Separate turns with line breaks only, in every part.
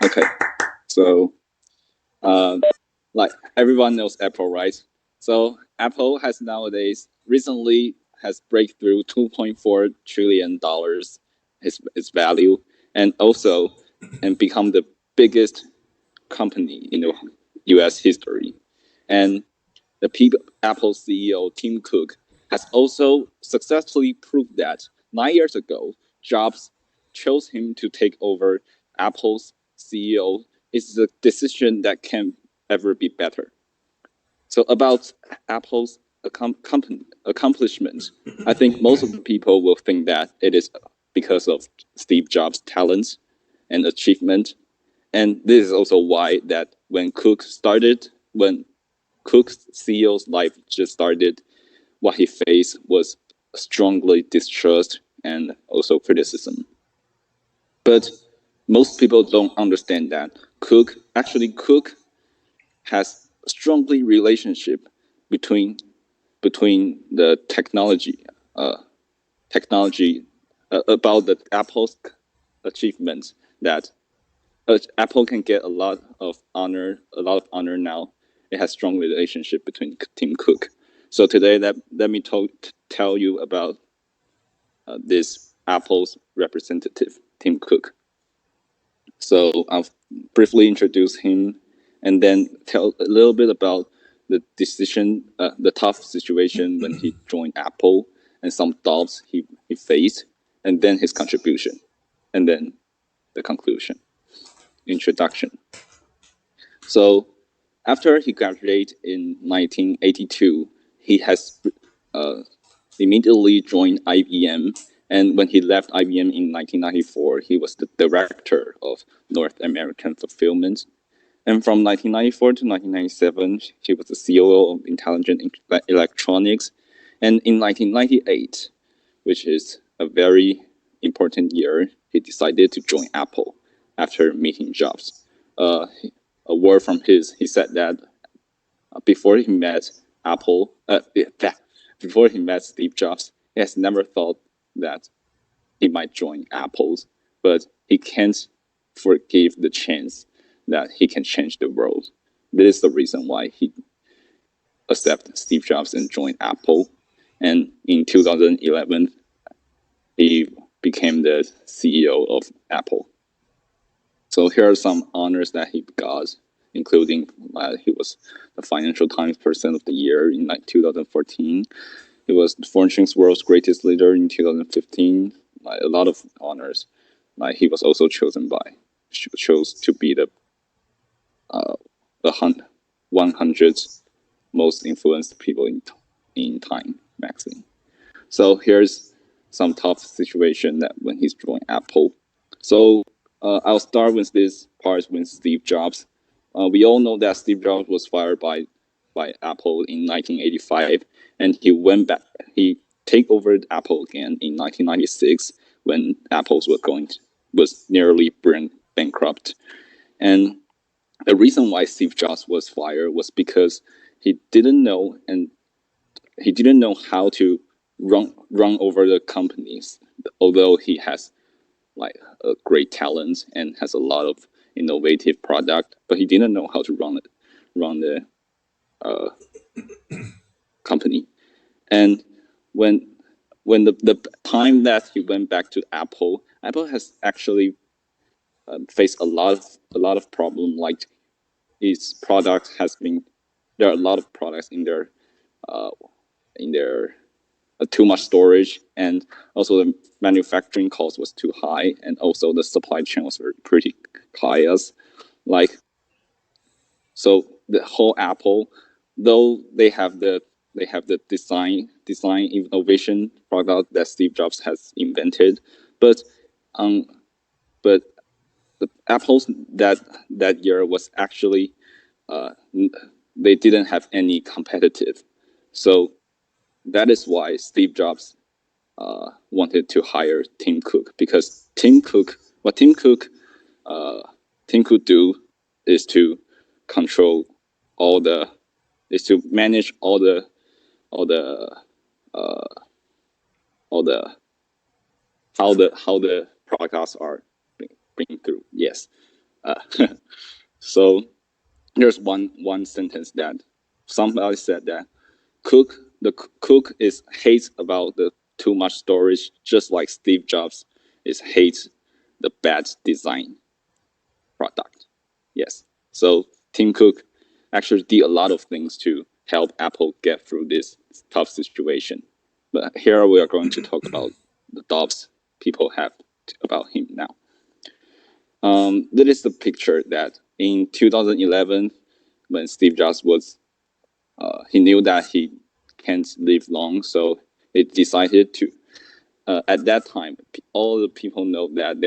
Okay, so uh, like everyone knows Apple, right? So Apple has nowadays recently has breakthrough $2.4 trillion its value, and also and become the biggest company in the U.S. history. And the Apple CEO Tim Cook has also successfully proved that 9 years ago, Jobs chose him to take over Apple's CEO is a decision that can ever be better. So about Apple's accomplishments, I think most of the people will think that it is because of Steve Jobs' talents and achievement. And this is also why that when Cook's CEO's life just started, what he faced was strongly distrust and also criticism. But most people don't understand that Cook has strongly relationship between the technology about the Apple's achievements that Apple can get a lot of honor now. It has strong relationship between Tim Cook. So today, let me tell you about this Apple's representative, Tim Cook. So I'll briefly introduce him, and then tell a little bit about the tough situation when he joined Apple, and some doubts he faced, and then his contribution, and then the conclusion, introduction. So after he graduated in 1982, he has uh, immediately joined IBM. And when he left IBM in 1994, he was the director of North American Fulfillment. And from 1994 to 1997, he was the COO of Intelligent Electronics. And in 1998, which is a very important year, he decided to join Apple after meeting Jobs. A word from he said that before he met Apple, before he met Steve Jobs, he has never thought that he might join Apple's, but he can't forgive the chance that he can change the world. This is the reason why he accepted Steve Jobs and joined Apple. And in 2011, he became the CEO of Apple. So here are some honors that he got, including he was the Financial Times Person of the Year in 2014. He was Fortune's World's Greatest Leader in 2015. A lot of honors. He was also chose to be the 100 most influenced people in Time magazine. So here's some tough situation that when he's joined Apple. So I'll start with this part with Steve Jobs. We all know that Steve Jobs was fired by Apple in 1985, and he went back. He take over Apple again in 1996 when Apple's was nearly bankrupt. And the reason why Steve Jobs was fired was because he didn't know and he didn't know how to run over the companies, although he has like a great talent and has a lot of innovative product, but he didn't know how to run the uh, company. And when the time that he went back to Apple, Apple has actually faced a lot of problem. Like its product has been there are a lot of products uh, in their too much storage, and also the manufacturing cost was too high, and also the supply chain was pretty chaos. Like so, the whole Apple, though they have the design innovation product that Steve Jobs has invented, but um, but the Apple's that year was actually uh, they didn't have any competitive, so that is why Steve Jobs wanted to hire Tim Cook because Tim Cook uh, Tim Cook do is to control all the is to manage all the uh, all the how the products are being through. Yes, So there's one sentence that somebody said that Cook is hates about the too much storage, just like Steve Jobs is hates the bad design product. Yes. So Tim Cook actually did a lot of things to help Apple get through this tough situation. But here we are going to talk about the doubts people have about him now. That is the picture that in 2011, when Steve Jobs was, he knew that he can't live long, so he decided to. At that time, all the people know that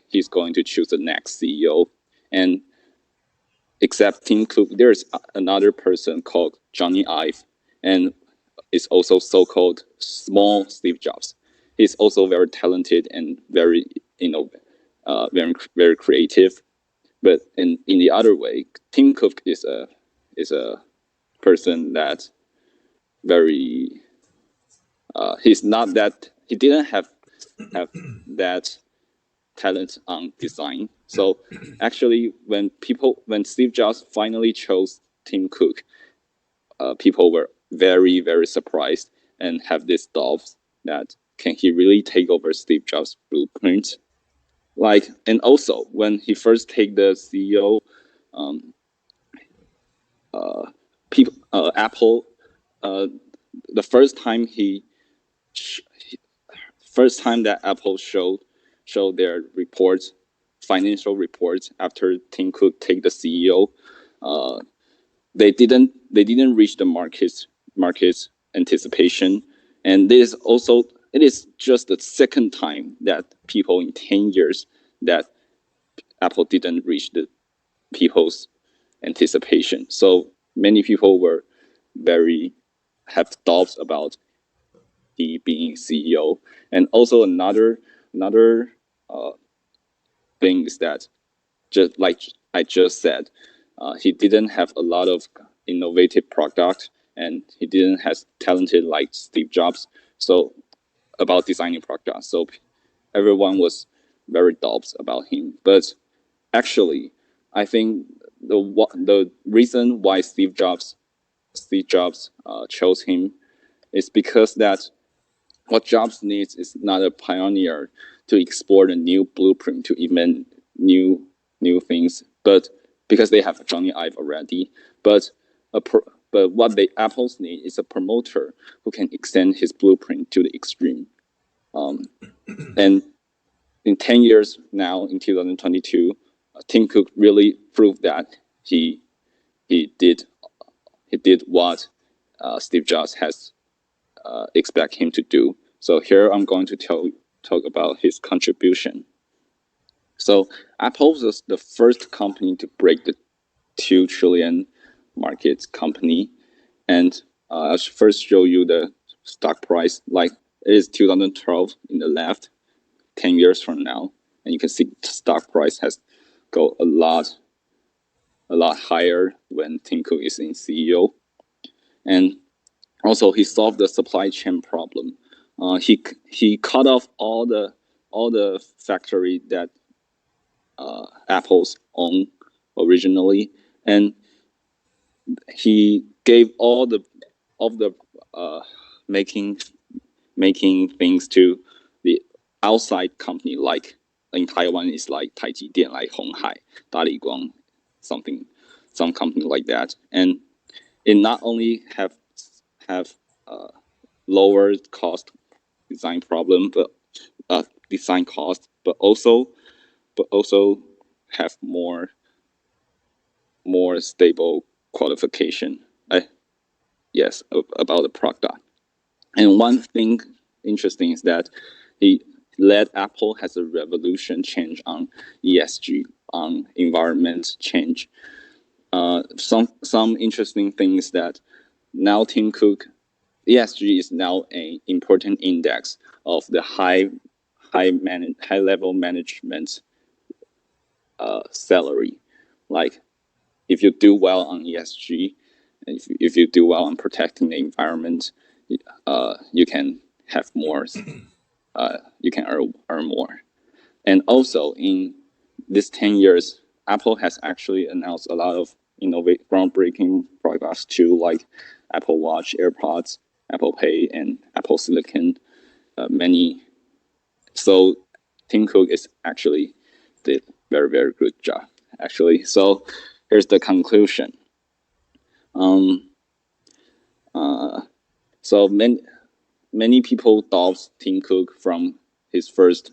he's going to choose the next CEO, and except Tim Cook, there's another person called Johnny Ive, and it's also so-called small Steve Jobs. He's also very talented and very, very creative. But in the other way, Tim Cook is a person that very he's not that he didn't have that talent on design. So actually, when Steve Jobs finally chose Tim Cook, people were very, very surprised and have this doubts that can he really take over Steve Jobs' blueprint? And also when he first take the CEO, Apple, the first time that Apple showed their reports, financial reports after Tim Cook take the CEO, they didn't reach the market's anticipation, and it is just the second time that people in 10 years that Apple didn't reach the people's anticipation. So many people were have doubts about he being CEO, and also another thing is that just like I just said, he didn't have a lot of innovative product, and he didn't have talented like Steve Jobs. So about designing products, so everyone was very doubts about him. But actually, I think the reason why Steve Jobs chose him is because that what Jobs needs is not a pioneer to explore a new blueprint to invent new things, but because they have Johnny Ive already. But but what the Apple's need is a promoter who can extend his blueprint to the extreme. And in 10 years now, in 2022, Tim Cook really proved that he did what Steve Jobs has expect him to do. So here I'm going to talk about his contribution. So Apple was the first company to break the 2 trillion market company, and I'll first show you the stock price. Like it is 2012 in the left, 10 years from now, and you can see the stock price has go a lot higher when Tim Cook is in CEO, and also he solved the supply chain problem. He cut off all the factory that Apple's own originally, and he gave all the making things to the outside company, like in Taiwan is like Taijidian, like Honghai, Daliguang, some company like that, and it not only have lower cost design problem, but design cost, but also have more stable qualification. Yes, about the product. And one thing interesting is that he led Apple has a revolution change on ESG, on environment change. Some interesting things that now Tim Cook, ESG is now an important index of the high level management salary. Like if you do well on ESG, if you do well on protecting the environment, you can have more. You can earn more. And also in this 10 years, Apple has actually announced a lot of groundbreaking products too, like Apple Watch, AirPods, Apple Pay, and Apple Silicon. Many. So Tim Cook is actually did very, very good job actually. So here's the conclusion. So many people doubt Tim Cook from his first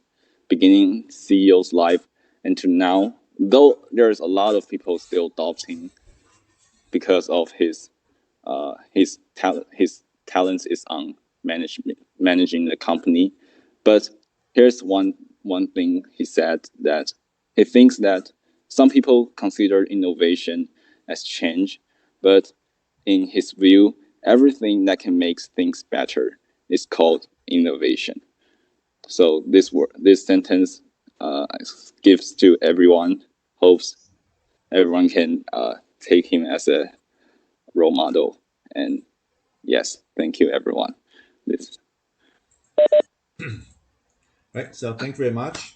beginning CEO's life and to now, though there's a lot of people still doubt him because of his talent. His talents is on managing the company. But here's one thing he said, that he thinks that some people consider innovation as change, but in his view, everything that can make things better is called innovation. So this sentence gives to everyone hopes everyone can take him as a role model. And yes, thank you, everyone. This.
Right. So thank you very much.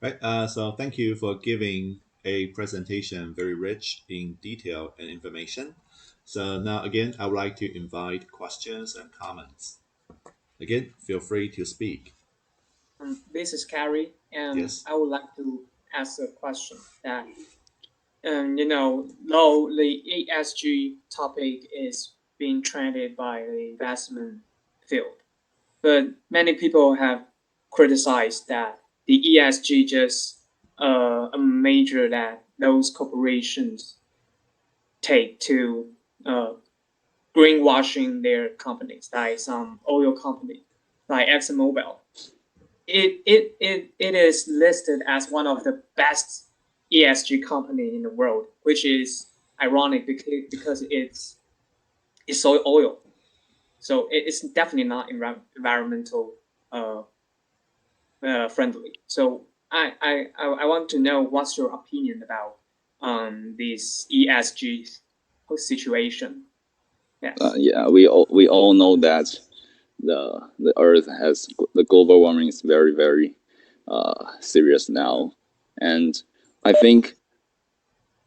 Right. So thank you for giving a presentation very rich in detail and information. So now again, I would like to invite questions and comments. Again, feel free to speak.
This is Carrie, and
Yes.
I would like to ask a question that, though the ESG topic is being trended by the investment field, but many people have criticized that the ESG just a measure that those corporations take to greenwashing their companies, like some oil company, like ExxonMobil. It is listed as one of the best ESG company in the world, which is ironic because it's soy oil, so it's definitely not environmental friendly. So I want to know what's your opinion about this ESG situation. Yes.
Yeah, we all know that the Earth has the global warming is very, very serious now, and I think,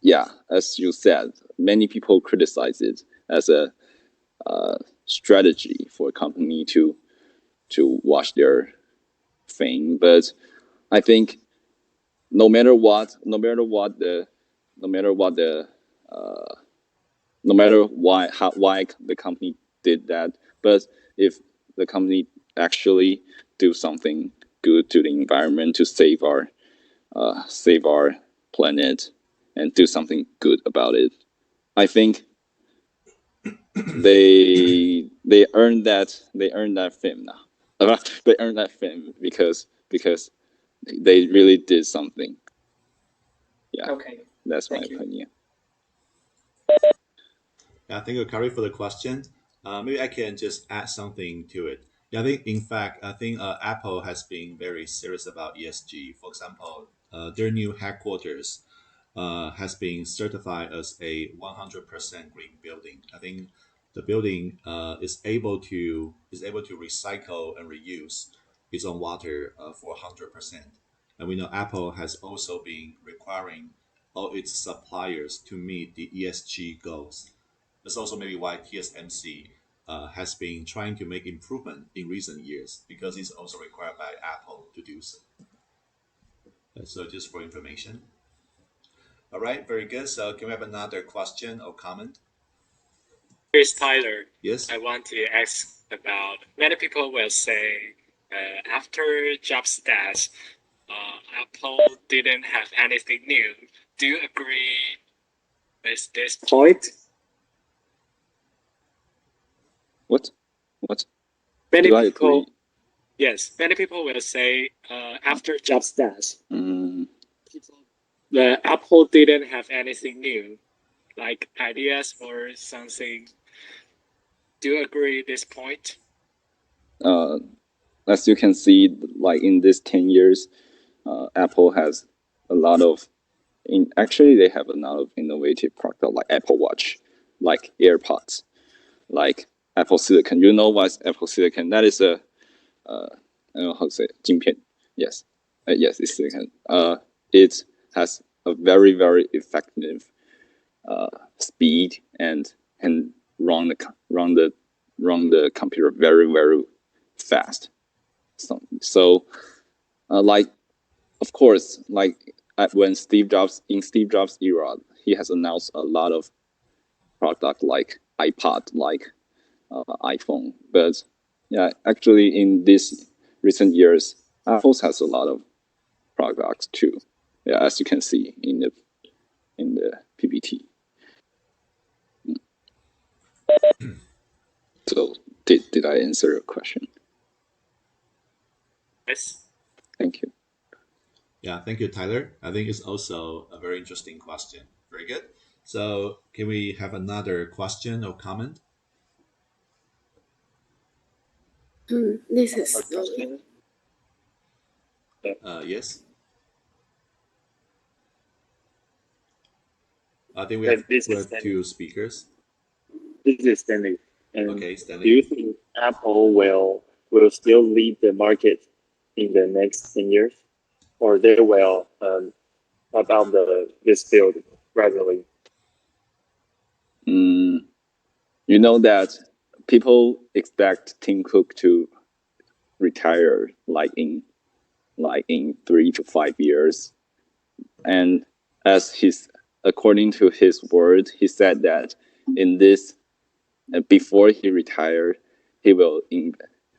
yeah, as you said, many people criticize it as a strategy for a company to wash their fame. But I think no matter what, no matter why the company did that, but if the company actually do something good to the environment to save our planet and do something good about it, I think they earned that fame now. They earned that fame because they really did something. Yeah.
Okay.
That's my
Thank you.
opinion.
Yeah, thank you, Kari, for the question. Maybe I can just add something to it. Yeah, I think, in fact, I think Apple has been very serious about ESG. For example, their new headquarters has been certified as a 100% green building. I think the building is able to recycle and reuse its own water for 100%. And we know Apple has also been requiring all its suppliers to meet the ESG goals. That's also maybe why TSMC has been trying to make improvement in recent years, because it's also required by Apple to do so. So just for information. All right, very good. So can we have another question or comment?
Here's Tyler.
Yes.
I want to ask about, many people will say after Jobs' death, Apple didn't have anything new. Do you agree with this point?
What?
Many
Do I
people,
agree?
yes, many people will say after Jobs' death,
Mm,
the Apple didn't have anything new, like ideas or something. Do you agree this point?
as you can see, like in this 10 years, Apple has a lot of actually they have a lot of innovative product like Apple Watch, like AirPods, like Apple Silicon. You know what's Apple Silicon? That is a I don't know how to say it, 晶片. Yes. Yes, it's silicon. It has a very very effective speed and can run the computer very very fast. So like of course like when Steve Jobs era, he has announced a lot of product like iPod, like iPhone. But yeah, actually, in these recent years, Apple has a lot of products too. Yeah, as you can see in the PPT. So did I answer your question?
Yes.
Thank you.
Yeah, thank you, Tyler. I think it's also a very interesting question. Very good. So, can we have another question or comment?
This is
Our
Zoe.
question.
Yes. I think we have
This is
two speakers.
This is Stanley. And
Okay,
do
Stanley.
you think Apple will still lead the market in the next 10 years, or they will about this field gradually?
You know that people expect Tim Cook to retire in 3 to 5 years, and as according to his word, he said that in this before he retired, he will in,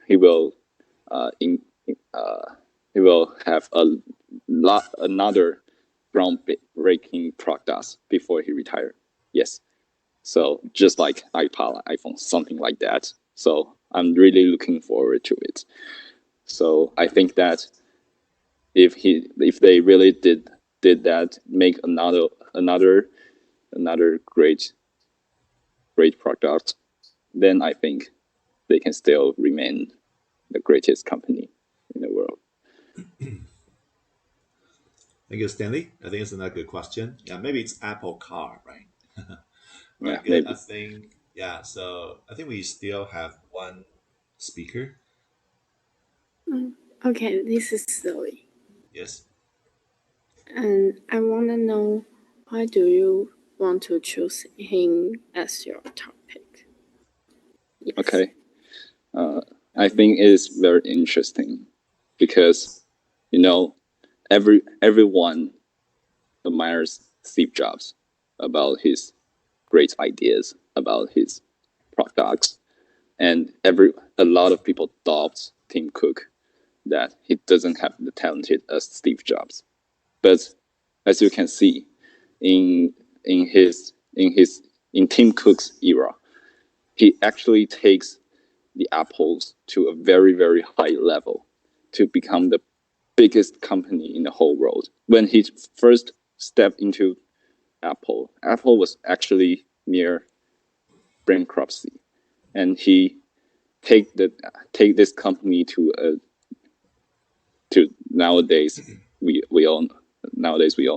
he will in, he will have another groundbreaking products before he retired. Yes, so just like iPod, iPhone, something like that. So I'm really looking forward to it. So I think that if they really did that, make another great product, then I think they can still remain the greatest company in the world.
Thank you, Stanley. I think it's another good question. Yeah, maybe it's Apple Car, right? Right,
Yeah,
good.
maybe.
So I think we still have one speaker.
Okay, this is Zoe.
Yes.
And I want to know, why do you want to choose him as your topic? Yes.
Okay. I think it's very interesting because, everyone admires Steve Jobs about his great ideas, about his products, and a lot of people doubt Tim Cook that he doesn't have the talented as Steve Jobs. But as you can see, in Tim Cook's era, he actually takes the Apples to a very very high level to become the biggest company in the whole world. When he first stepped into Apple was actually near bankruptcy, and he take this company to nowadays we all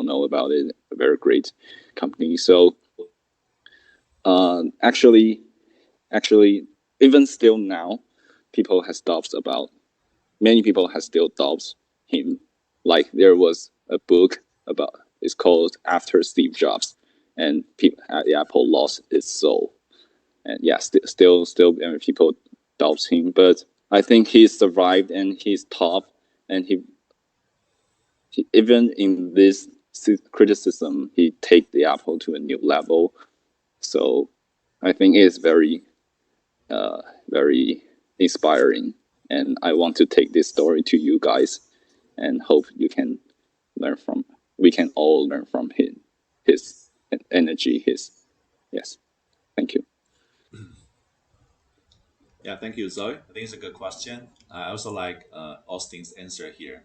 know about it, a very great company. So actually even still now, many people has still doubts him. Like there was a book about, it's called After Steve Jobs, and people at Apple lost its soul. And yeah, still people doubt him, but I think he survived and he's top, and he even in this criticism, he take the Apple to a new level. So I think it's very inspiring, and I want to take this story to you guys, and hope you can learn from. We can all learn from his energy. Yes. Thank you.
Yeah, thank you, Zoe. I think it's a good question. I also like Austin's answer here.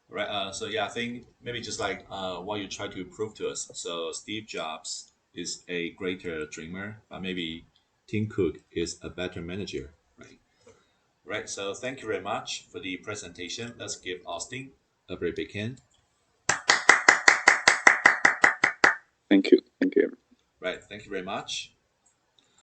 Right. So yeah, I think maybe just like what you try to prove to us. So Steve Jobs is a greater dreamer, but maybe Tim Cook is a better manager, right? Right. So thank you very much for the presentation. Let's give Austin a very big hand.
Thank you.
Right. Thank you very much.